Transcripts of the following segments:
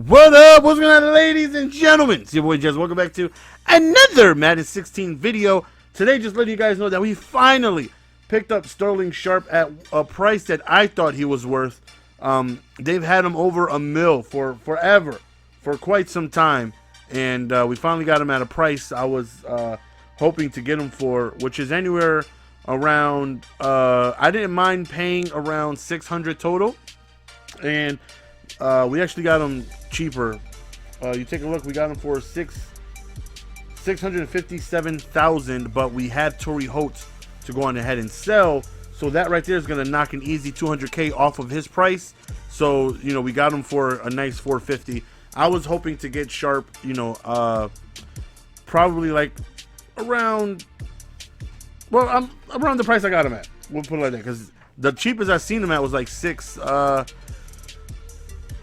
What up? What's going on, ladies and gentlemen? It's your boy Jez. Welcome back to another Madden 16 video. Today, just letting you guys know that we finally picked up Sterling Sharpe at a price that I thought he was worth. They've had him over $1 million for forever, for quite some time, and we finally got him at a price I was hoping to get him for, which is anywhere around. I didn't mind paying around 600 total, and we actually got him cheaper. You take a look, we got him for 657,000, but we had Torrey Holt to go on ahead and sell, so that right there is going to knock an easy 200K off of his price. So, you know, we got him for a nice 450. I was hoping to get Sharpe, you know, probably like around, well, I'm around the price I got him at. We'll put it like that, because the cheapest I seen him at was like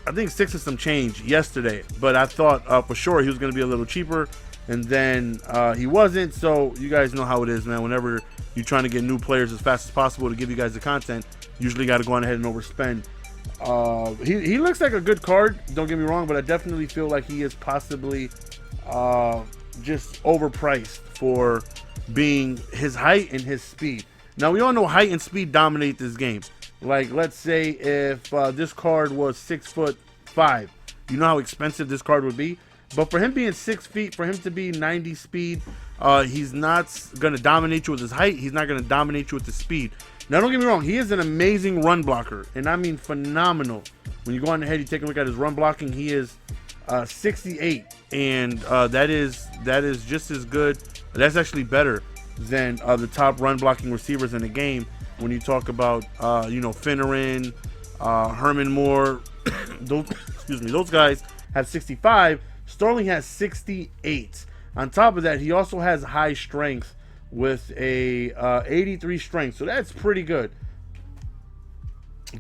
I think 6 and some change yesterday, but I thought for sure he was going to be a little cheaper, and then he wasn't. So you guys know how it is, man. Whenever you're trying to get new players as fast as possible to give you guys the content, you usually got to go on ahead and overspend. He looks like a good card, don't get me wrong, but I definitely feel like he is possibly just overpriced for being his height and his speed. Now, we all know height and speed dominate this game. Like, let's say if this card was 6'5", you know how expensive this card would be. But for him being 6 feet, for him to be 90 speed, he's not going to dominate you with his height. He's not going to dominate you with the speed. Now, don't get me wrong. He is an amazing run blocker, and I mean phenomenal. When you go on ahead, you take a look at his run blocking. He is 68, and that is just as good. That's actually better than the top run blocking receivers in the game. When you talk about, you know, Finneran, Herman Moore, those guys have 65. Sterling has 68. On top of that, he also has high strength with a 83 strength, so that's pretty good.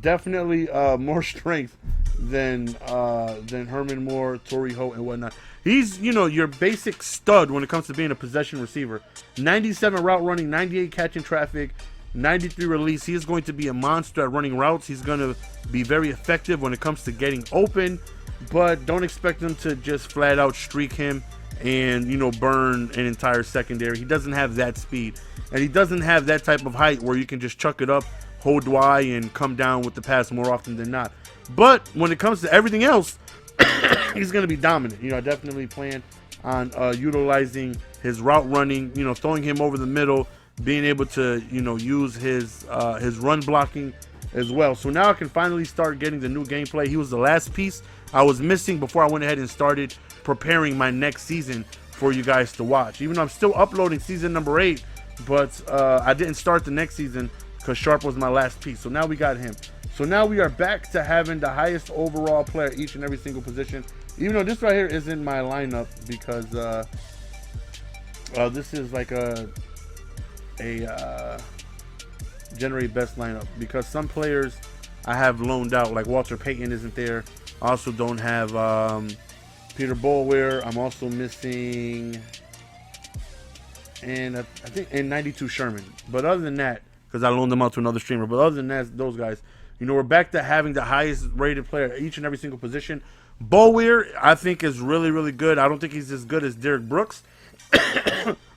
Definitely more strength than Herman Moore, Torrey Holt, and whatnot. He's, you know, your basic stud when it comes to being a possession receiver. 97 route running, 98 catching traffic, 93 release. He is going to be a monster at running routes. He's going to be very effective when it comes to getting open, but don't expect them to just flat out streak him and, you know, burn an entire secondary. He doesn't have that speed, and he doesn't have that type of height where you can just chuck it up, hold Y, and come down with the pass more often than not. But when it comes to everything else, he's going to be dominant. You know, I definitely plan on utilizing his route running, you know, throwing him over the middle, being able to, you know, use his run blocking as well. So now I can finally start getting the new gameplay. He was the last piece I was missing before I went ahead and started preparing my next season for you guys to watch. Even though I'm still uploading season number 8, but I didn't start the next season because Sharpe was my last piece. So now we got him. So now we are back to having the highest overall player each and every single position. Even though this right here isn't my lineup, because this is like a generate best lineup, because some players I have loaned out, like Walter Payton isn't there. I also don't have Peter Boulware. I'm also missing, and I think, and 92 Sherman. But other than that, because I loaned them out to another streamer, but other than that, those guys, you know, we're back to having the highest rated player at each and every single position. Boulware, I think, is really, really good. I don't think he's as good as Derrick Brooks,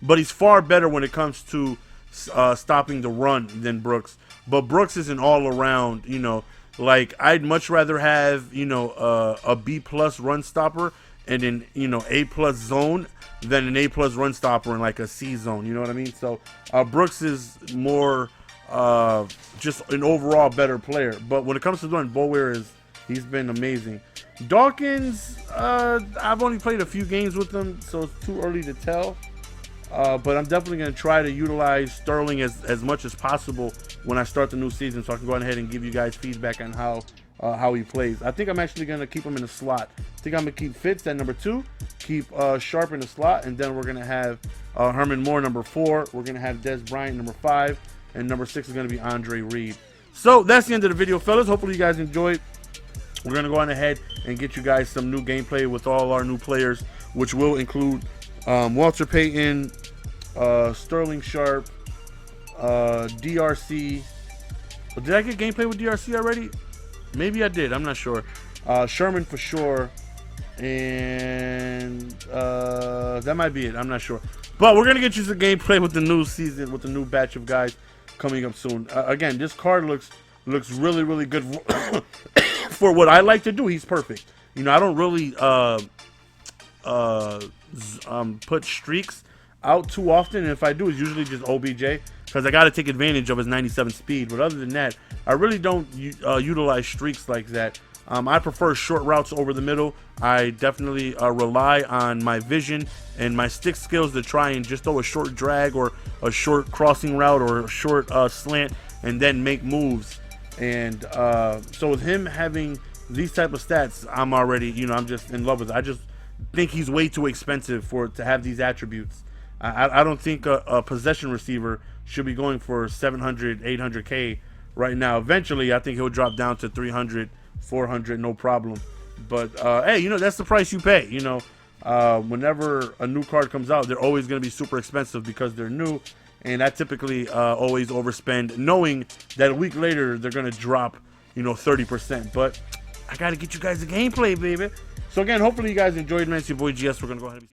but he's far better when it comes to stopping the run than Brooks. But Brooks is an all-around, you know, like, I'd much rather have, you know, a B+ run stopper and an, you know, A+ zone than an A+ run stopper and like a C zone. You know what I mean? So Brooks is more just an overall better player. But when it comes to doing, Boulware he's been amazing. Dawkins, I've only played a few games with him, so it's too early to tell. But I'm definitely going to try to utilize Sterling as much as possible when I start the new season, so I can go ahead and give you guys feedback on how he plays. I think I'm actually going to keep him in the slot. I think I'm going to keep Fitz at number 2, keep Sharpe in the slot, and then we're going to have Herman Moore number 4. We're going to have Des Bryant number 5, and number 6 is going to be Andre Reed. So that's the end of the video, fellas. Hopefully you guys enjoyed. We're going to go on ahead and get you guys some new gameplay with all our new players, which will include Walter Payton, Sterling Sharpe, DRC. Did I get gameplay with DRC already? Maybe I did. I'm not sure. Sherman for sure. And that might be it. I'm not sure. But we're going to get you some gameplay with the new season, with the new batch of guys coming up soon. Again, this card looks really, really good for what I like to do. He's perfect. You know, I don't really put streaks out too often. And if I do, it's usually just OBJ because I got to take advantage of his 97 speed. But other than that, I really don't utilize streaks like that. I prefer short routes over the middle. I definitely rely on my vision and my stick skills to try and just throw a short drag or a short crossing route or a short slant and then make moves. And so with him having these type of stats, I'm already, you know, I'm just in love with it. I just think he's way too expensive to have these attributes. I don't think a possession receiver should be going for 700, 800K right now. Eventually, I think he'll drop down to 300, 400, no problem. But hey, you know, that's the price you pay. You know, whenever a new card comes out, they're always going to be super expensive because they're new, and I typically always overspend, knowing that a week later they're going to drop, you know, 30%. But I got to get you guys the gameplay, baby. So again, hopefully you guys enjoyed, man. It's your boy GS. We're going to go ahead and